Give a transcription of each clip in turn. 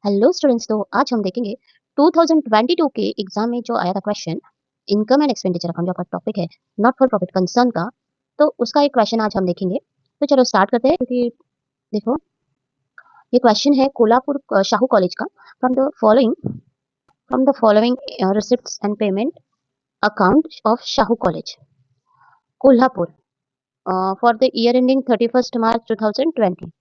Hello students, तो आज हम देखेंगे 2022 के एग्जाम में जो आया था question, income and expenditure account जो आपका टॉपिक है, नॉट फॉर प्रॉफिट कंसर्न का। तो उसका एक क्वेश्चन आज हम देखेंगे। तो चलो स्टार्ट करते हैं, क्योंकि देखो ये क्वेश्चन है कोल्हापुर शाहू कॉलेज का। From the following receipts and payment account of Shahu college Kolhapur for the year ending 31st March 2020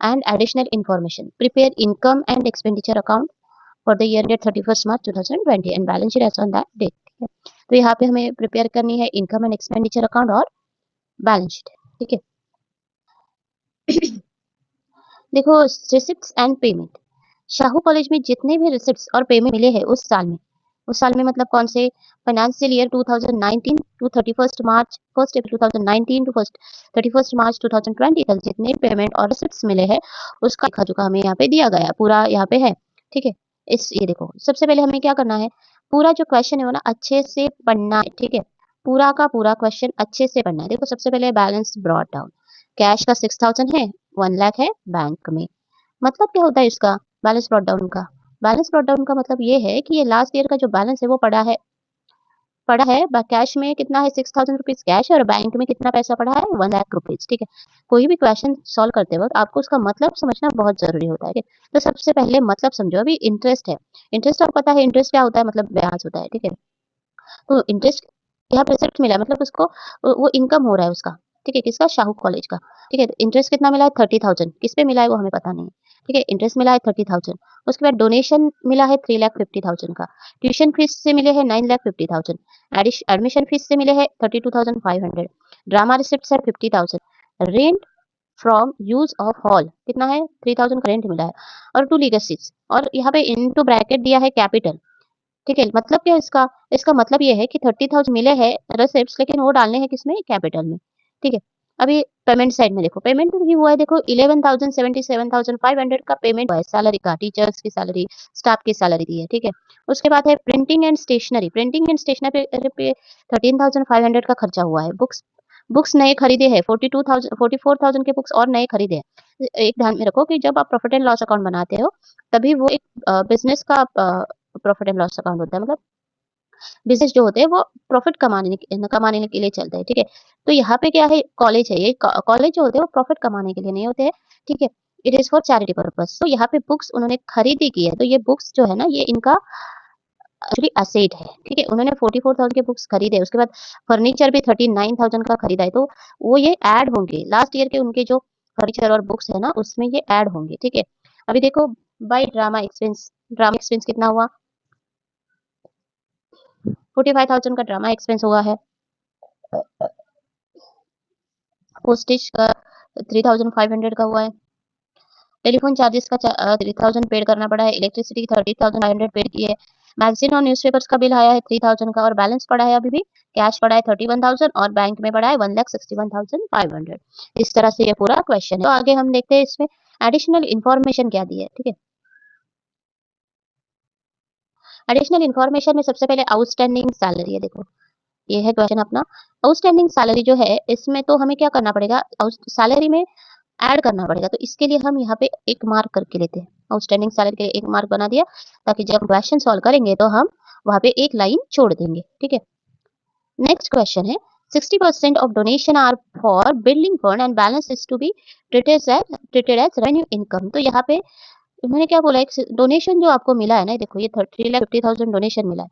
and additional information. Prepare income and expenditure account for the year date 31st March 2020 and balance sheet as on that date. ठीक है, तो यहाँ पे हमें prepare करनी है income and expenditure account और balance sheet. ठीक है, देखो receipts and payment, Shahu college में जितने भी रिसिप्ट्स और पेमेंट मिले हैं उस साल में मतलब कौन से financial year 2019 to 31st March 1st April 2019 to 31st March 2020 तक जितने पेमेंट और रिसिप्ट्स मिले हैं उसका लेखा जोखा हमें यहाँ पे दिया गया, पूरा यहाँ पे है। ठीक है, इस ये देखो सबसे पहले हमें क्या करना है, पूरा जो क्वेश्चन है वो ना अच्छे से पढ़ना है। ठीक है, पूरा का पूरा क्वेश्चन अच्छे से पढ़ना है। देखो सबसे पहले बैलेंस ब्रॉट डाउन, कैश का 6000 है, 1 लाख है बैंक में। मतलब क्या होता है इसका, बैलेंस ब्रॉट डाउन का? बैलेंस ब्रॉट डाउन का मतलब ये है कि ये लास्ट ईयर का जो बैलेंस है वो पड़ा है कैश में कितना है, 6000 रुपीज कैश है, और बैंक में कितना पैसा पड़ा है, 1 लाख रुपीज। ठीक है, कोई भी क्वेश्चन सॉल्व करते वक्त आपको उसका मतलब समझना बहुत जरूरी होता है। ठीक है? तो सबसे पहले मतलब समझो। अभी इंटरेस्ट है, इंटरेस्ट आपको पता है इंटरेस्ट क्या होता है, मतलब ब्याज होता है। ठीक है, तो इंटरेस्ट यहाँ पे रिसिप्ट मिला मतलब उसको वो इनकम हो रहा है उसका। ठीक है, किसका, शाहू कॉलेज का। ठीक है, तो इंटरेस्ट कितना मिला है, 30,000। किस पे मिला है वो हमें पता नहीं है। ठीक है, इंटरेस्ट मिला है 30,000। उसके बाद डोनेशन मिला है 3,50,000 का। ट्यूशन फीस से मिले हैं 9,50,000। एडमिशन फीस से मिले हैं 32,500। ड्रामा रिसिप्ट है 50,000। Rent from use of hall कितना है, 3,000 का रेंट मिला है। और टू लीगसीज, और यहाँ पे इनटू ब्रैकेट दिया है कैपिटल। ठीक है, मतलब क्या इसका, इसका मतलब ये है कि 30,000 मिले हैं रिसिप्ट्स, लेकिन वो डालने हैं किसमें, कैपिटल में। ठीक है, अभी पेमेंट साइड में देखो, पेमेंट भी हुआ है। देखो 11,77,500 का पेमेंट हुआ है सैलरी का, टीचर्स की सैलरी, स्टाफ की सैलरी दी है। ठीक है, उसके बाद है printing and stationery, printing and stationery पे 13,500 का खर्चा हुआ है। बुक्स बुक्स नए खरीदे हैं, 44,000 के बुक्स और नए खरीदे हैं। एक ध्यान में रखो कि जब आप प्रॉफिट एंड लॉस अकाउंट बनाते हो तभी वो एक बिजनेस का प्रॉफिट एंड लॉस अकाउंट होता है। मतलब बिजनेस जो होते हैं वो प्रॉफिट कमाने के लिए चलते हैं। ठीक है, तो यहाँ पे क्या है, कॉलेज है, ये कॉलेज जो होते हैं वो प्रॉफिट कमाने के लिए नहीं होते हैं। ठीक है, it is for charity purpose. तो यहाँ पे बुक्स उन्होंने खरीदी की है, तो ये बुक्स जो है ना ये इनका एक्चुअली असेट है। ठीक है, उन्होंने 44,000 के बुक्स खरीदे, उसके बाद फर्नीचर भी 39,000 का खरीदा है, तो वो ये ऐड होंगे लास्ट ईयर के उनके जो फर्नीचर और बुक्स है ना उसमें ये ऐड होंगे। ठीक है, अभी देखो बाय ड्रामा एक्सपेंस कितना हुआ, 45,000 का ड्रामा एक्सपेंस हुआ है। पोस्टेज का 3,500 का हुआ है। टेलीफोन चार्जेस का 3,000 पेड करना पड़ा है। इलेक्ट्रिसिटी 30,500 पेड की है। मैगजीन और न्यूज़पेपर्स का बिल आया है 3,000 का, और बैलेंस पड़ा है अभी भी, कैश पड़ा है 31,000 और बैंक में पड़ा है 1,61,500। इस तरह से ये पूरा क्वेश्चन है। तो आगे हम देखते हैं इसमें एडिशनल इन्फॉर्मेशन क्या दी है। ठीक है, एडिशनल इन्फॉर्मेशन में सबसे पहले आउटस्टैंडिंग सैलरी है। देखो ये है क्वेश्चन अपना, आउटस्टैंडिंग सैलरी जो है इसमें तो हमें क्या करना पड़ेगा, सैलरी में ऐड करना पड़ेगा। तो इसके लिए हम यहाँ पे एक मार्क करके लेते हैं, आउटस्टैंडिंग सैलरी के लिए एक मार्क बना दिया, ताकि जब क्वेश्चन सॉल्व करेंगे तो हम वहां पे एक लाइन छोड़ देंगे। ठीक है, नेक्स्ट क्वेश्चन है 60% of donation are for building fund and balance is to be treated as revenue income. तो यहाँ पे उन्होंने क्या बोला, एक डोनेशन जो आपको मिला है ना, देखो ये 3,50,000 डोनेशन मिला है,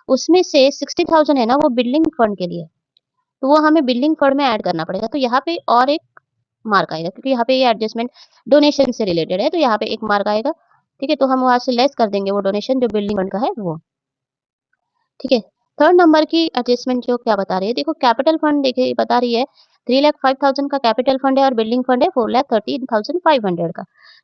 उसमें से 60,000 है ना वो बिल्डिंग फंड के लिए, तो वो हमें बिल्डिंग फंड में ऐड करना पड़ेगा। तो यहाँ पे और एक मार्क आएगा, क्योंकि यहाँ पे ये एडजस्टमेंट डोनेशन से रिलेटेड है, तो यहाँ पे एक मार्क आएगा। ठीक है, तो हम वहां से लेस कर देंगे वो डोनेशन जो बिल्डिंग फंड का है वो। ठीक है, थर्ड नंबर की एडजस्टमेंट जो क्या बता रही है, देखो कैपिटल फंड देखिए बता रही है 3,05,000 का कैपिटल फंड है, और बिल्डिंग फंड है 4,13,500 का।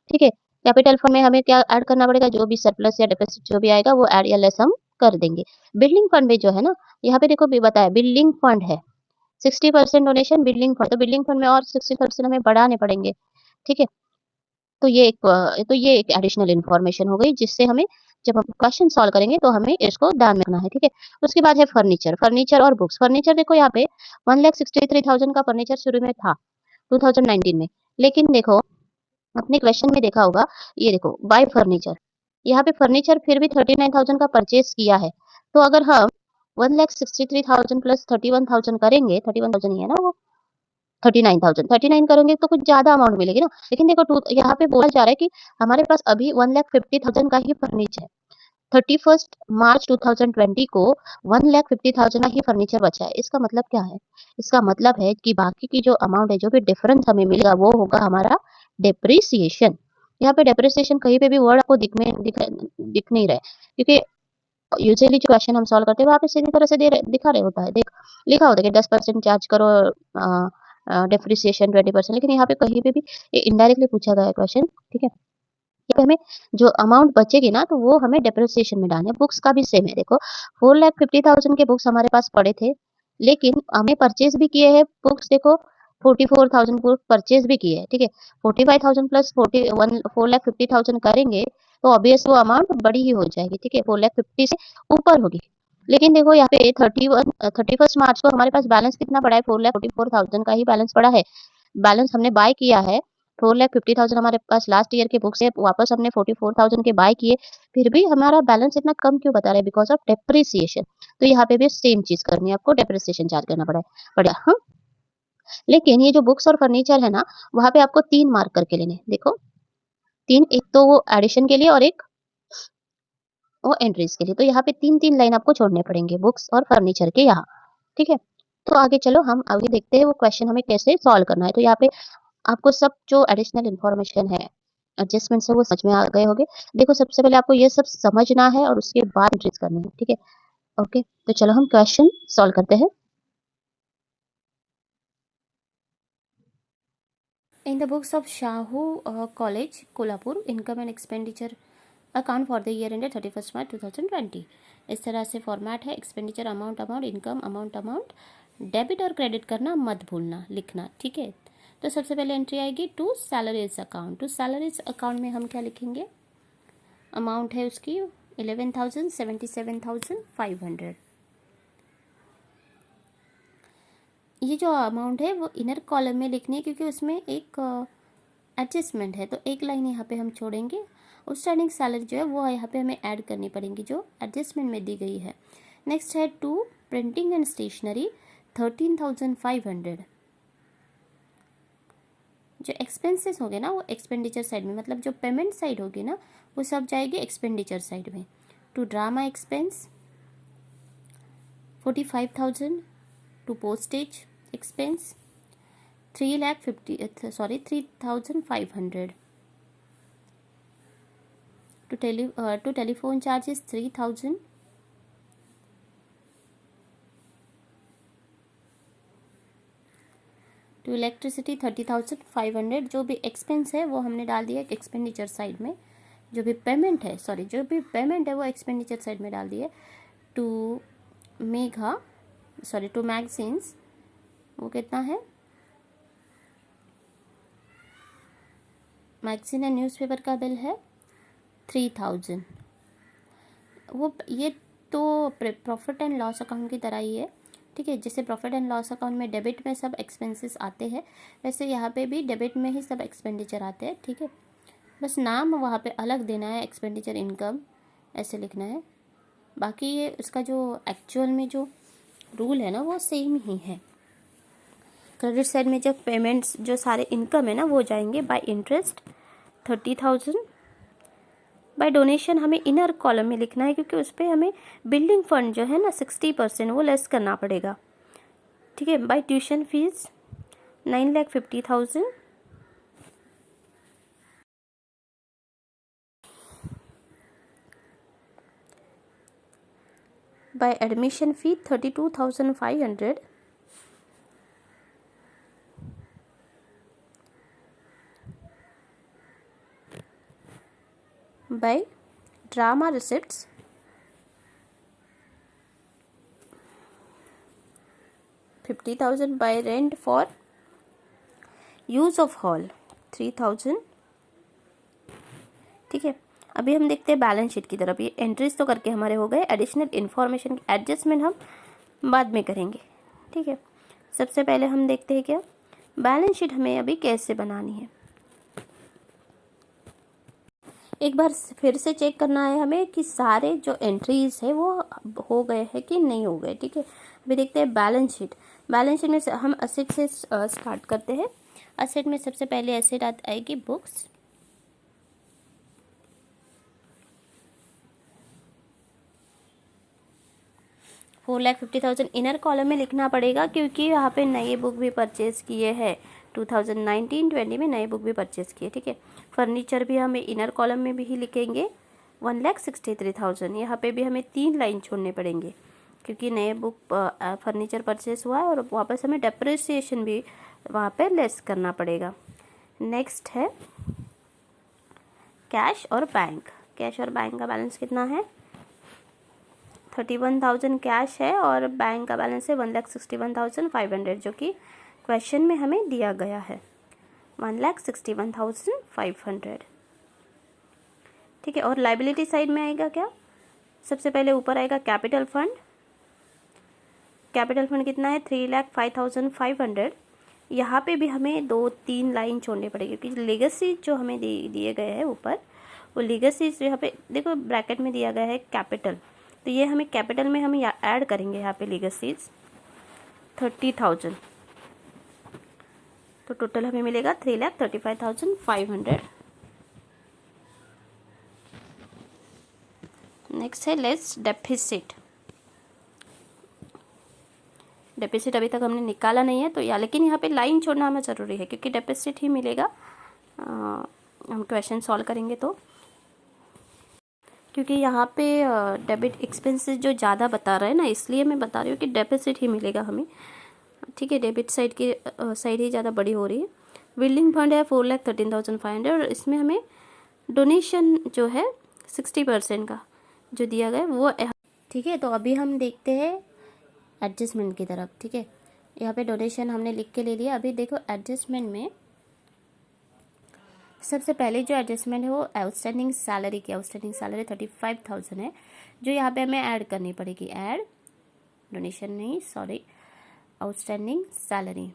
ठीक है, कैपिटल फंड में हमें क्या ऐड करना पड़ेगा, जो भी सरप्लस या डिफिसिट जो भी आएगा वो ऐड या लेस हम कर देंगे। बिल्डिंग फंड में जो है ना, यहाँ पे देखो भी बताया बिल्डिंग फंड है, 60% डोनेशन बिल्डिंग फंड, तो बिल्डिंग फंड में और 60% हमें बढ़ाने पड़ेंगे। ठीक है, तो ये एक एडिशनल इन्फॉर्मेशन हो गई, जिससे हमें जब हम क्वेश्चन सॉल्व करेंगे तो हमें इसको ध्यान में रखना है। ठीक है, उसके बाद है फर्नीचर, फर्नीचर और बुक्स। फर्नीचर देखो यहाँ पे 1,63,000 का फर्नीचर शुरू में था 2019 में, लेकिन देखो अपने क्वेश्चन में देखा होगा, ये देखो बाय फर्नीचर, यहाँ पे फर्नीचर फिर भी 39,000 का परचेज किया है, तो अगर हम 1,63,000 प्लस 31,000 करेंगे, 31,000 ही है ना वो, 39,000 करेंगे तो कुछ ज्यादा अमाउंट मिलेगी ना। लेकिन देखो यहाँ पे बोला जा रहा है कि हमारे पास अभी 1,50,000 का ही फर्नीचर है। 31 मार्च 2020 को 1,50,000 का ही फर्नीचर बचा है। इसका मतलब क्या है? इसका मतलब है कि बाकी की जो अमाउंट है, जो भी डिफरेंस हमें मिलेगा, वो होगा हमारा डेप्रिसिएशन। यहाँ पे डेप्रिसिएशन कहीं पे भी वर्ड आपको दिख नहीं रहा है, क्योंकि यूजुअली जो क्वेश्चन हम सॉल्व करते हैं वहाँ पे सीधी तरह से दिखा रहे होता है, देख लिखा होता है कि 10% चार्ज करो डेप्रिसिएशन 20%, लेकिन यहाँ पे कहीं पे भी इनडायरेक्टली पूछा गया है क्वेश्चन, ठीक है। यहाँ पे हमें जो अमाउंट बचेगी ना, तो वो हमें डेप्रिसिएशन में डालना है। बुक्स का भी सेम है, देखो 4,50,000 के बुक्स हमारे पास पड़े थे, लेकिन हमें परचेज भी किए हैं बुक्स, देखो 44,000 बुक परचेज भी किए हैं, ठीक है। 45,000 प्लस 4,50,000 करेंगे तो ऑब्वियस वो अमाउंट बड़ी ही हो जाएगी, ठीक है, 4,50,000 से ऊपर होगी। लेकिन देखो यहाँ पे 31 मार्च को हमारे पास बैलेंस कितना पड़ा है, 4,44,000 का ही बैलेंस पड़ा है। बैलेंस हमने बाय किया है, 4,50,000 हमारे पास लास्ट ईयर के बुक्स है, वापस हमने 44,000 के बाय किए, फिर भी हमारा बैलेंस इतना कम क्यों बता रहा है? Because of depreciation. तो यहाँ पे भी सेम चीज करनी है आपको, डेप्रिसिएशन चार्ज करना पड़ेगा, हाँ। लेकिन ये जो बुक्स और फर्नीचर है ना, वहां पे आपको 3 मार्क करके लेने हैं। देखो 3, एक तो वो एडिशन के लिए और एक वो एंट्रीज के लिए। तो यहाँ पे 3-3 लाइन आपको छोड़ने पड़ेंगे बुक्स और फर्नीचर के यहाँ, ठीक है। तो आगे चलो, हम आगे देखते हैं वो क्वेश्चन हमें कैसे सॉल्व करना है। तो यहाँ पे आपको सब जो एडिशनल इन्फॉर्मेशन है, एडजस्टमेंट है, वो समझ में आ गए होंगे। देखो सबसे पहले आपको ये सब समझना है और उसके बाद एंट्रीज करनी है, ठीक है। ओके, तो चलो हम क्वेश्चन सॉल्व करते हैं। In the books of Shahu College, Kolhapur, income and expenditure account for the year ended 31st March 2020। इस तरह से फॉर्मेट है, expenditure amount amount, income amount amount, debit और क्रेडिट करना मत भूलना लिखना, ठीक है। तो सबसे पहले एंट्री आएगी to salaries account. To salaries account में हम क्या लिखेंगे? अमाउंट है उसकी 11,000, 77,500। ये जो अमाउंट है वो इनर कॉलम में लिखनी है, क्योंकि उसमें एक एडजस्टमेंट है, तो एक लाइन यहाँ पे हम छोड़ेंगे। आउटस्टैंडिंग सैलरी जो है वो यहाँ पे हमें ऐड करनी पड़ेगी, जो एडजस्टमेंट में दी गई है। नेक्स्ट है टू प्रिंटिंग एंड स्टेशनरी 13,500। जो एक्सपेंसेस होंगे ना वो एक्सपेंडिचर साइड में, मतलब जो पेमेंट साइड होगी ना वो सब जाएगी एक्सपेंडिचर साइड में। To drama expense 45,000। To postage expense 3,500। to telephone charges 3,000। To electricity 30,500। जो भी एक्सपेंस है वो हमने डाल दिया एक्सपेंडिचर साइड में, जो भी पेमेंट है वो एक्सपेंडिचर साइड में डाल दिया। टू टू मैगजीन्स वो कितना है? मैगजीन एंड न्यूज़पेपर का बिल है 3,000। वो ये तो प्रॉफिट एंड लॉस अकाउंट की तरह ही है, ठीक है। जैसे प्रॉफिट एंड लॉस अकाउंट में डेबिट में सब एक्सपेंसेस आते हैं, वैसे यहाँ पे भी डेबिट में ही सब एक्सपेंडिचर आते हैं, ठीक है। बस नाम वहाँ पे अलग देना है, एक्सपेंडिचर इनकम ऐसे लिखना है। बाकी ये उसका जो एक्चुअल में जो रूल है ना वो सेम ही है। क्रेडिट साइड में जब पेमेंट्स जो सारे इनकम है ना वो जाएंगे बाय इंटरेस्ट 30,000। बाय डोनेशन हमें इनर कॉलम में लिखना है, क्योंकि उस पर हमें बिल्डिंग फंड जो है ना 60% वो लेस करना पड़ेगा, ठीक है। By tuition fees 9,50,000। By admission fee 32,500। By drama receipts 50,000। By rent for use of hall 3,000, ठीक है। अभी हम देखते हैं बैलेंस शीट की तरफ। ये एंट्रीज तो करके हमारे हो गए, एडिशनल इन्फॉर्मेशन की एडजस्टमेंट हम बाद में करेंगे, ठीक है। सबसे पहले हम देखते हैं क्या बैलेंस शीट हमें अभी कैसे बनानी है। एक बार फिर से चेक करना है हमें कि सारे जो एंट्रीज है वो हो गए हैं कि नहीं हो गए। ठीक है, अभी देखते हैं बैलेंस शीट। बैलेंस शीट में हम असेट से स्टार्ट करते हैं। असेट में सबसे पहले असेट आएगी बुक्स। $4,50,000 इनर कॉलम में लिखना पड़ेगा क्योंकि यहाँ पे नए बुक भी परचेज किए हैं। 2019-20 में नए बुक भी परचेज किए। ठीक है, फर्नीचर भी हमें इनर कॉलम में भी ही लिखेंगे 1,63,000। यहाँ पे भी हमें 3 लाइन छोड़ने पड़ेंगे क्योंकि नए बुक फर्नीचर परचेज हुआ है और वापस हमें डेप्रिसिएशन भी वहाँ पे लेस करना पड़ेगा। नेक्स्ट है कैश और बैंक। कैश और बैंक का बैलेंस कितना है? 31,000 कैश है और बैंक का बैलेंस है 1,61,500, जो कि क्वेश्चन में हमें दिया गया है 1,61,500। ठीक है, और लाइबिलिटी साइड में आएगा क्या? सबसे पहले ऊपर आएगा कैपिटल फंड। कैपिटल फंड कितना है? 3,05,500। यहाँ पे भी हमें 2-3 लाइन छोड़नी पड़ेगी क्योंकि लीगेसी जो हमें दिए गए हैं ऊपर, वो लीगेसी यहाँ पे देखो ब्रैकेट में दिया गया है कैपिटल, तो ये हमें कैपिटल में हम ऐड करेंगे यहाँ पे लीगेसीज 30,000, तो टोटल हमें मिलेगा 3,35,500। नेक्स्ट है लेस डेफिसिट। डेफिसिट अभी तक हमने निकाला नहीं है तो लेकिन यहाँ पे लाइन छोड़ना हमें ज़रूरी है क्योंकि डेफिसिट ही मिलेगा हम क्वेश्चन सॉल्व करेंगे तो। क्योंकि यहाँ पे डेबिट एक्सपेंसेस जो ज़्यादा बता रहा है ना, इसलिए मैं बता रही हूँ कि डेफिसिट ही मिलेगा हमें। ठीक है, डेबिट साइड की साइड ही ज़्यादा बड़ी हो रही है। बिल्डिंग फंड है 4,13,500 और इसमें हमें डोनेशन जो है 60% का जो दिया गया वो। ठीक है, तो अभी हम देखते हैं एडजस्टमेंट की तरफ। ठीक है, यहाँ पे डोनेशन हमने लिख के ले लिया। अभी देखो एडजस्टमेंट में सबसे पहले जो एडजस्टमेंट है वो आउटस्टैंडिंग सैलरी की। आउटस्टैंडिंग सैलरी 35,000 है जो यहाँ पे हमें ऐड करनी पड़ेगी। ऐड डोनेशन नहीं, सॉरी, आउटस्टैंडिंग सैलरी।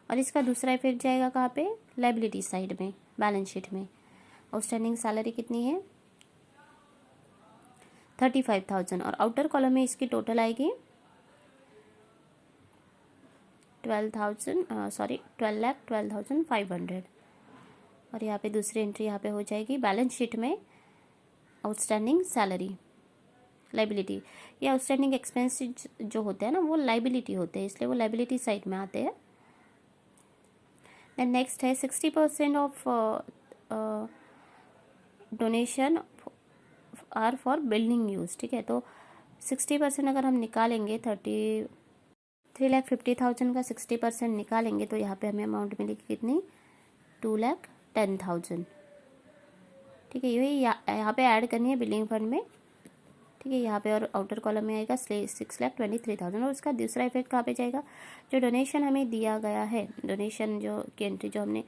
और इसका दूसरा इफेक्ट जाएगा कहाँ पे? लाइबिलिटी साइड में, बैलेंस शीट में। आउटस्टैंडिंग सैलरी कितनी है? 35,000 और आउटर कॉलम में इसकी टोटल आएगी 12,500 और यहाँ पे दूसरी एंट्री यहाँ पे हो जाएगी बैलेंस शीट में आउटस्टैंडिंग सैलरी लाइबिलिटी। ये आउटस्टैंडिंग एक्सपेंसेस जो होते हैं ना वो लाइबिलिटी होते हैं, इसलिए वो लाइबिलिटी साइड में आते हैं। देन नेक्स्ट है 60% of donation are for building use. ठीक है, तो 60% अगर हम निकालेंगे 3,50,000 का 60% निकालेंगे तो यहाँ पे हमें अमाउंट मिलेगी कितनी? 2,10,000। ठीक है, यही यहाँ पे ऐड करनी है बिल्डिंग फंड में। ठीक है, यहाँ पे और आउटर कॉलम में आएगा 6,23,000 और उसका दूसरा इफेक्ट कहाँ पे जाएगा? जो डोनेशन हमें दिया गया है, डोनेशन जो की एंट्री जो हमने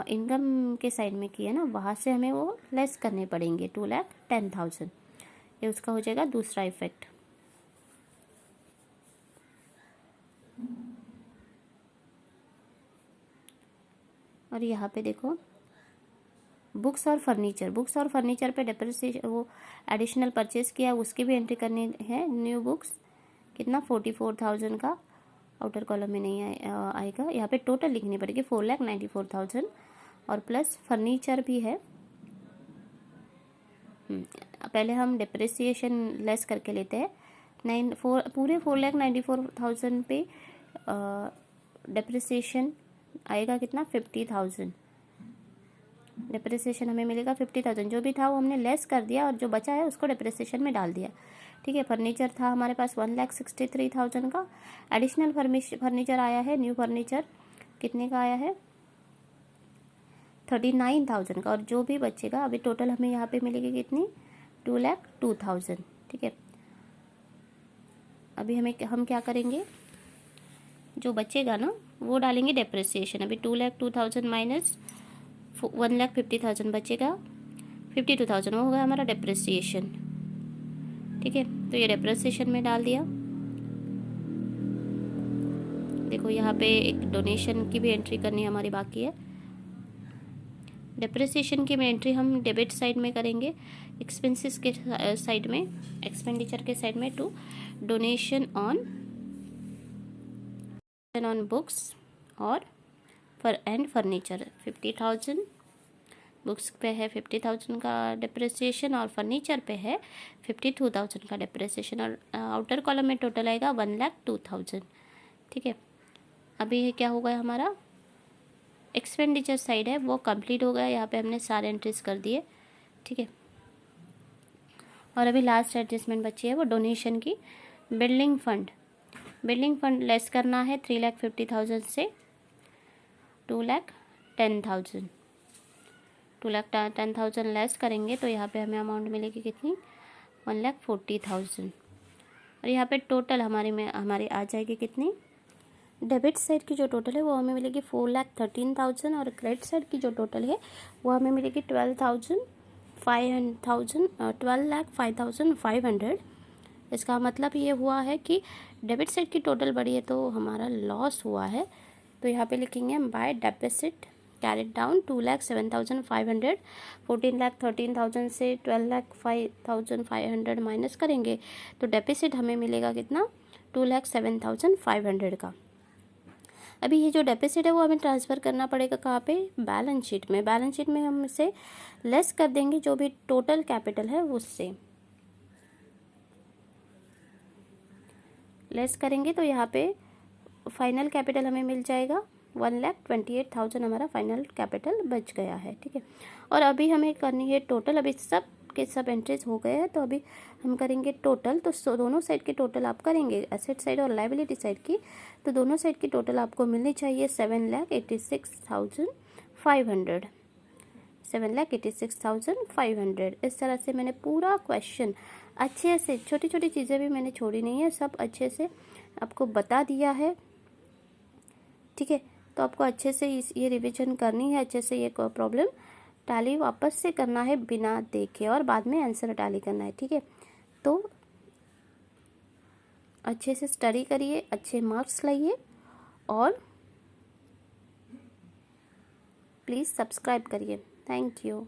इनकम के साइड में की है ना, वहाँ से हमें वो लेस करने पड़ेंगे 2,10,000। ये उसका हो जाएगा दूसरा इफेक्ट। और यहाँ पे देखो बुक्स और फर्नीचर। बुक्स और फर्नीचर पे डेप्रिसिएशन वो एडिशनल परचेज किया उसकी भी एंट्री करनी है। न्यू बुक्स कितना? 44,000 का आउटर कॉलम में नहीं आएगा। यहाँ पे टोटल लिखनी पड़ेगी 4,94,000 और प्लस फर्नीचर भी है। पहले हम डेप्रिसिएशन लेस करके लेते हैं। पूरे 4,94,000 पे डेप्रिसिएशन आएगा कितना? 50,000। डेप्रिसिएशन हमें मिलेगा 50,000। जो भी था वो हमने लेस कर दिया और जो बचा है उसको डेप्रिसिएशन में डाल दिया। ठीक है, फर्नीचर था हमारे पास 1,63,000 का। एडिशनल फर्नीचर आया है, न्यू फर्नीचर कितने का आया है? 39,000 का। और जो भी बचेगा अभी टोटल हमें यहाँ पे मिलेगी कितनी? 2,02,000। ठीक है, अभी हम क्या करेंगे? जो बचेगा ना वो डालेंगे डेप्रिसिएशन। अभी 2,02,000 माइनस 1,50,000 बचेगा 52,000, वो होगा हमारा डेप्रिसिएशन। ठीक है, तो ये डेप्रिसिएशन में डाल दिया। देखो यहाँ पे एक डोनेशन की भी एंट्री करनी हमारी बाकी है। डिप्रिसिएशन की एंट्री हम डेबिट साइड में करेंगे, एक्सपेंसेस के साइड में, एक्सपेंडिचर के साइड में टू डोनेशन ऑन बुक्स और एंड फर्नीचर 50,000 बुक्स पे है, 50,000 का डिप्रिसिएशन और फर्नीचर पे है 52,000 का डिप्रिसिएशन और आउटर कॉलम में टोटल आएगा 1,02,000। ठीक है, अभी ये क्या होगा हमारा एक्सपेंडिचर साइड है वो कंप्लीट हो गया, यहाँ पे हमने सारे एंट्रीज कर दिए। ठीक है, और अभी लास्ट एडजस्टमेंट बची है वो डोनेशन की। बिल्डिंग फंड लेस करना है 3,50,000 से 2,10,000। 2,10,000 लेस करेंगे तो यहाँ पे हमें अमाउंट मिलेगी कितनी 1,40,000। और यहाँ पे टोटल हमारी आ जाएगी कितनी, डेबिट साइड की जो टोटल है वो हमें मिलेगी 4,13,000 और क्रेडिट साइड की जो टोटल है वो हमें मिलेगी 12,05,500। इसका मतलब ये हुआ है कि डेबिट साइड की टोटल बढ़ी है तो हमारा लॉस हुआ है। तो यहाँ पे लिखेंगे हम बाय डेबिट कैरिड डाउन 2,07,500, 14,13,000 से 12,05,500 माइनस करेंगे तो डेबिट हमें मिलेगा कितना 2,07,500 का। अभी ये जो डेपिसिट है वो हमें ट्रांसफ़र करना पड़ेगा कहाँ पे, बैलेंस शीट में। बैलेंस शीट में हम इसे लेस कर देंगे जो भी टोटल कैपिटल है उससे लेस करेंगे तो यहाँ पे फाइनल कैपिटल हमें मिल जाएगा 1,28,000 हमारा फाइनल कैपिटल बच गया है। ठीक है, और अभी हमें करनी है टोटल। अभी सब के सब एंट्रीज हो गए हैं तो अभी हम करेंगे टोटल। तो दोनों साइड की टोटल आप करेंगे, एसेट साइड और लाइबिलिटी साइड की। तो दोनों साइड की टोटल आपको मिलनी चाहिए 7,86,500। 7,86,500। इस तरह से मैंने पूरा क्वेश्चन अच्छे से, छोटी छोटी चीज़ें भी मैंने छोड़ी नहीं है, सब अच्छे से आपको बता दिया है। ठीक है, तो आपको अच्छे से ये रिवीजन करनी है, अच्छे से ये प्रॉब्लम टैली वापस से करना है बिना देखे और बाद में आंसर टैली करना है। ठीक है, तो अच्छे से स्टडी करिए, अच्छे मार्क्स लाइए और प्लीज़ सब्सक्राइब करिए। Thank you.